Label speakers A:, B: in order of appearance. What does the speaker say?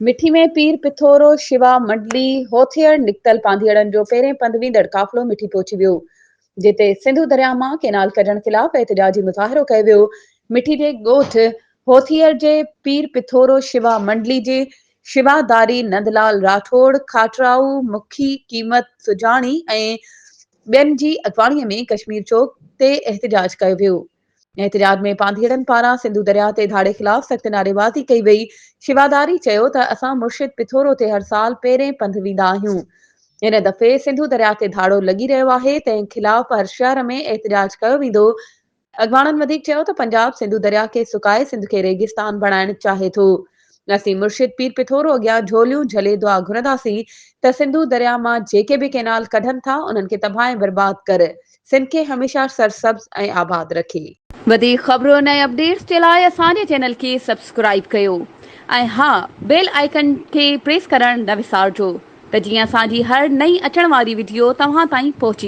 A: मिठी में पीर पिथोरो शिवा मंडली होथियर निकतल पांधीअड़नि जो पहिरें पंधु वेंदड़ काफ़िलो मिठी पहुची वियो, जिते सिंधु दरिया मां केनाल कढण ख़िलाफ़ एहतिजाजी मुज़ाहिरो कयो वियो। मिठी जे ॻोठ होथियर जे पीर पिथोरो शिवा मंडली जे शिवादारी नंदलाल राठौड़, खाटराऊ मुखी कीमत सुजाणी ऐं ॿियनि जी अॻवाणीअ में कश्मीर चौक ते एहतिजाज कयो वियो। एहतिजाज में पांधीअड़नि पारां सिंधु दरिया ते धाड़े ख़िलाफ़ सख़्त नारेबाज़ी कई वई। शिवादारी चयो त असां मुर्शिद पिथोरो ते हर साल पहिरें पंधु वेंदा आहियूं। इन दफ़े सिंधु दरिया ते धाड़ो लॻी रहियो आहे, तंहिं ख़िलाफ़ हर शहर में एहतिजाज कयो वेंदो। अॻवाणनि वधीक चयो त पंजाब सिंधु दरिया खे सुकाए सिंध खे रेगिस्तान बणाइण चाहे थो। असीं मुर्शिद पीर पिथोरो अॻियां झोलियूं झले दुआ घुरंदासीं त सिंधु दरिया मां जेके बि केनाल कढनि था उन्हनि खे तबाह ऐं बर्बाद कर सिंध खे हमेशह सरसब्ज़ ऐं आबाद रखे। वधीक ख़बरुनि ऐं अपडेट्स जे लाइ असांजे चैनल खे सब्सक्राइब कयो ऐं हा, बेल आइकन खे प्रेस करणु न विसारिजो त जीअं असांजी हर नई अचण वारी वीडियो तव्हां ताईं पहुची